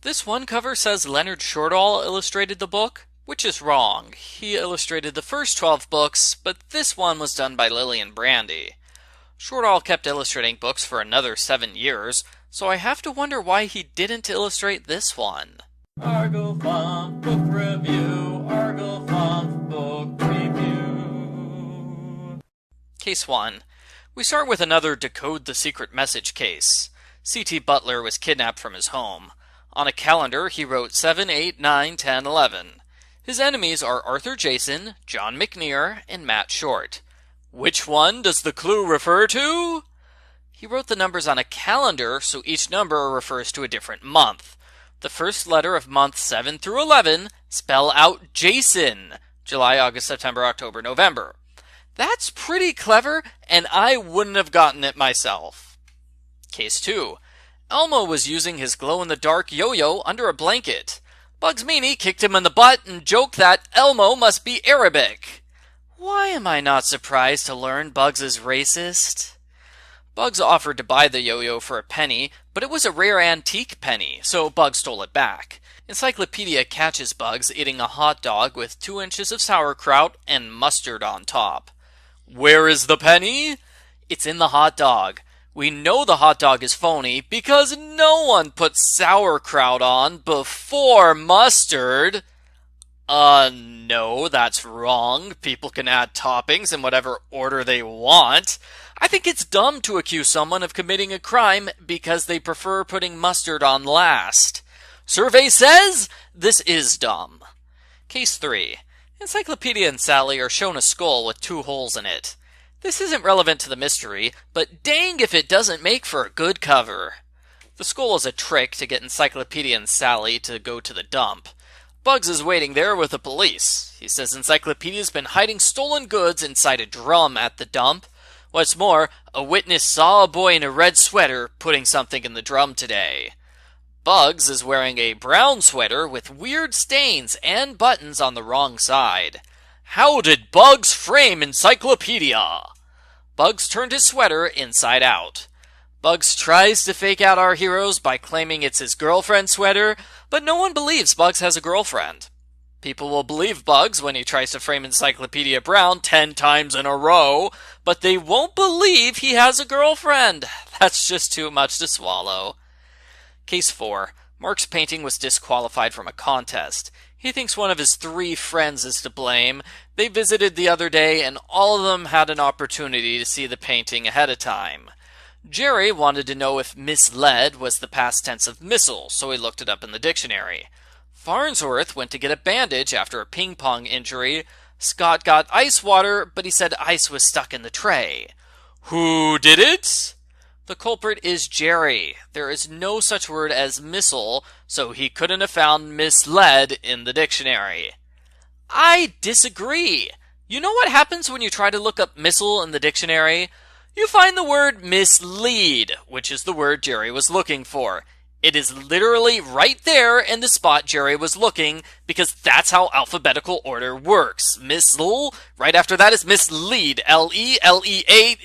This one cover says Leonard Shortall illustrated the book, which is wrong. He illustrated the first 12 books, but this one was done by Lillian Brandy. Shortall kept illustrating books for another 7 years, so I have to wonder why he didn't illustrate this one. Argofunk Book Review, Argofunk Book Review. Case 1. We start with another Decode the Secret Message case. C.T. Butler was kidnapped from his home. On a calendar, he wrote 7, 8, 9, 10, 11. His enemies are Arthur Jason, John McNear, and Matt Short. Which one does the clue refer to? He wrote the numbers on a calendar, so each number refers to a different month. The first letter of month 7 through 11 spell out Jason, July, August, September, October, November. That's pretty clever, and I wouldn't have gotten it myself. Case 2. Elmo was using his glow-in-the-dark yo-yo under a blanket. Bugs Meany kicked him in the butt and joked that Elmo must be Arabic. Why am I not surprised to learn Bugs is racist? Bugs offered to buy the yo-yo for a penny, but it was a rare antique penny, so Bugs stole it back. Encyclopedia catches Bugs eating a hot dog with 2 inches of sauerkraut and mustard on top. Where is the penny? It's in the hot dog. We know the hot dog is phony because no one put sauerkraut on before mustard. No, that's wrong. People can add toppings in whatever order they want. I think it's dumb to accuse someone of committing a crime because they prefer putting mustard on last. Survey says this is dumb. Case 3. Encyclopedia and Sally are shown a skull with 2 holes in it. This isn't relevant to the mystery, but dang if it doesn't make for a good cover. The skull is a trick to get Encyclopedia and Sally to go to the dump. Bugs is waiting there with the police. He says Encyclopedia's been hiding stolen goods inside a drum at the dump. What's more, a witness saw a boy in a red sweater putting something in the drum today. Bugs is wearing a brown sweater with weird stains and buttons on the wrong side. How did Bugs frame Encyclopedia? Bugs turned his sweater inside out. Bugs tries to fake out our heroes by claiming it's his girlfriend's sweater, but no one believes Bugs has a girlfriend. People will believe Bugs when he tries to frame Encyclopedia Brown 10 times in a row, but they won't believe he has a girlfriend. That's just too much to swallow. Case 4. Mark's painting was disqualified from a contest. He thinks one of his 3 friends is to blame. They visited the other day, and all of them had an opportunity to see the painting ahead of time. Jerry wanted to know if mislead was the past tense of missile, so he looked it up in the dictionary. Farnsworth went to get a bandage after a ping-pong injury. Scott got ice water, but he said ice was stuck in the tray. Who did it? The culprit is Jerry. There is no such word as missile, so he couldn't have found mislead in the dictionary. I disagree. You know what happens when you try to look up missile in the dictionary? You find the word mislead, which is the word Jerry was looking for. It is literally right there in the spot Jerry was looking, because that's how alphabetical order works. Misle, right after that is mislead. L-E-L-E-A,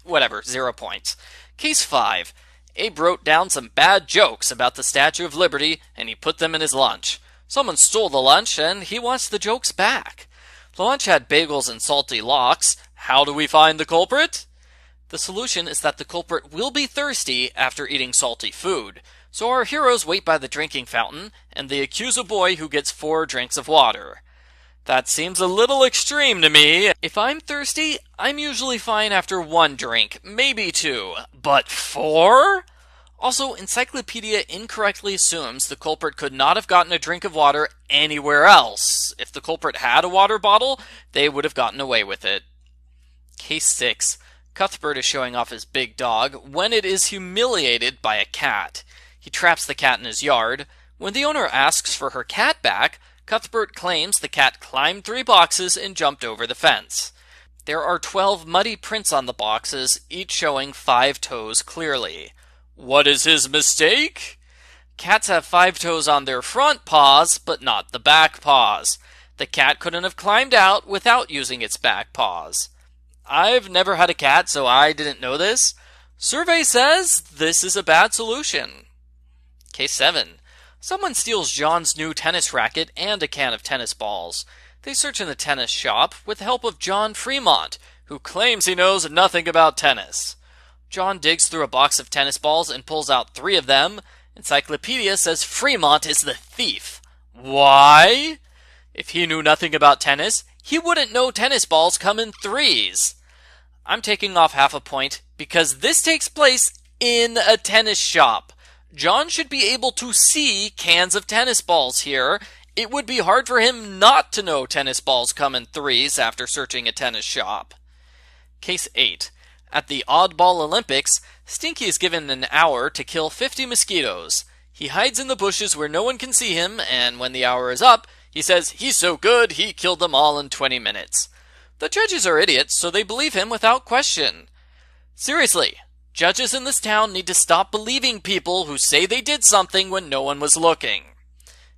whatever, 0 points. Case 5. Abe wrote down some bad jokes about the Statue of Liberty, and he put them in his lunch. Someone stole the lunch, and he wants the jokes back. The lunch had bagels and salty lox. How do we find the culprit? The solution is that the culprit will be thirsty after eating salty food. So our heroes wait by the drinking fountain, and they accuse a boy who gets 4 drinks of water. That seems a little extreme to me. If I'm thirsty, I'm usually fine after 1 drink, maybe 2. But 4? Also, Encyclopedia incorrectly assumes the culprit could not have gotten a drink of water anywhere else. If the culprit had a water bottle, they would have gotten away with it. Case 6. Cuthbert is showing off his big dog when it is humiliated by a cat. He traps the cat in his yard. When the owner asks for her cat back, Cuthbert claims the cat climbed 3 boxes and jumped over the fence. There are 12 muddy prints on the boxes, each showing 5 toes clearly. What is his mistake? Cats have 5 toes on their front paws, but not the back paws. The cat couldn't have climbed out without using its back paws. I've never had a cat, so I didn't know this. Survey says this is a bad solution. Case 7. Someone steals John's new tennis racket and a can of tennis balls. They search in the tennis shop with the help of John Fremont, who claims he knows nothing about tennis. John digs through a box of tennis balls and pulls out 3 of them. Encyclopedia says Fremont is the thief. Why? If he knew nothing about tennis, he wouldn't know tennis balls come in 3s. I'm taking off half a point because this takes place in a tennis shop. John should be able to see cans of tennis balls here. It would be hard for him not to know tennis balls come in 3s after searching a tennis shop. Case 8. At the Oddball Olympics, Stinky is given an hour to kill 50 mosquitoes. He hides in the bushes where no one can see him, and when the hour is up, he says he's so good he killed them all in 20 minutes. The judges are idiots, so they believe him without question. Seriously, judges in this town need to stop believing people who say they did something when no one was looking.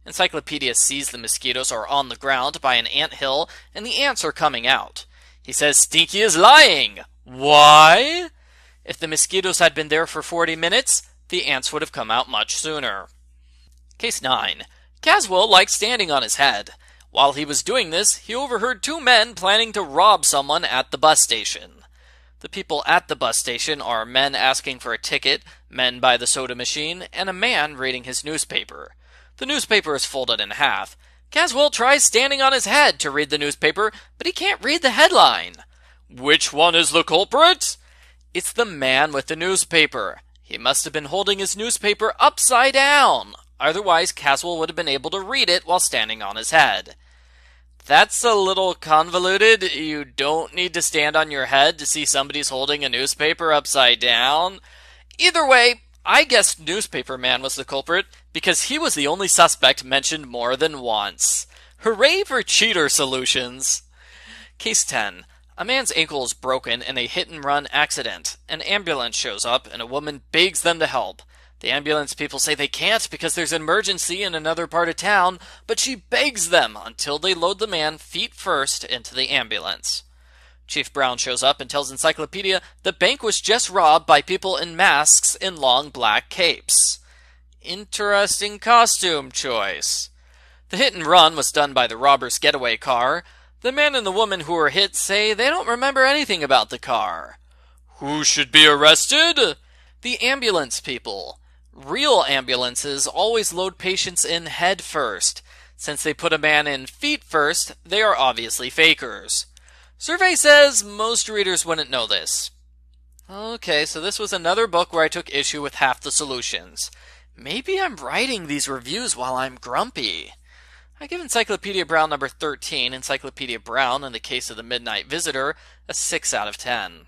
Encyclopedia sees the mosquitoes are on the ground by an anthill, and the ants are coming out. He says Stinky is lying. Why? If the mosquitoes had been there for 40 minutes, the ants would have come out much sooner. Case 9. Caswell likes standing on his head. While he was doing this, he overheard 2 men planning to rob someone at the bus station. The people at the bus station are men asking for a ticket, men by the soda machine, and a man reading his newspaper. The newspaper is folded in half. Caswell tries standing on his head to read the newspaper, but he can't read the headline. Which one is the culprit? It's the man with the newspaper. He must have been holding his newspaper upside down. Otherwise, Caswell would have been able to read it while standing on his head. That's a little convoluted. You don't need to stand on your head to see somebody's holding a newspaper upside down. Either way, I guessed Newspaper Man was the culprit because he was the only suspect mentioned more than once. Hooray for cheater solutions! Case 10. A man's ankle is broken in a hit-and-run accident. An ambulance shows up and a woman begs them to help. The ambulance people say they can't because there's an emergency in another part of town, but she begs them until they load the man feet first into the ambulance. Chief Brown shows up and tells Encyclopedia the bank was just robbed by people in masks in long black capes. Interesting costume choice. The hit and run was done by the robber's getaway car. The man and the woman who were hit say they don't remember anything about the car. Who should be arrested? The ambulance people. Real ambulances always load patients in head first. Since they put a man in feet first, they are obviously fakers. Survey says most readers wouldn't know this. Okay, so this was another book where I took issue with half the solutions. Maybe I'm writing these reviews while I'm grumpy. I give Encyclopedia Brown number 13, Encyclopedia Brown in the Case of the Midnight Visitor, a 6 out of 10.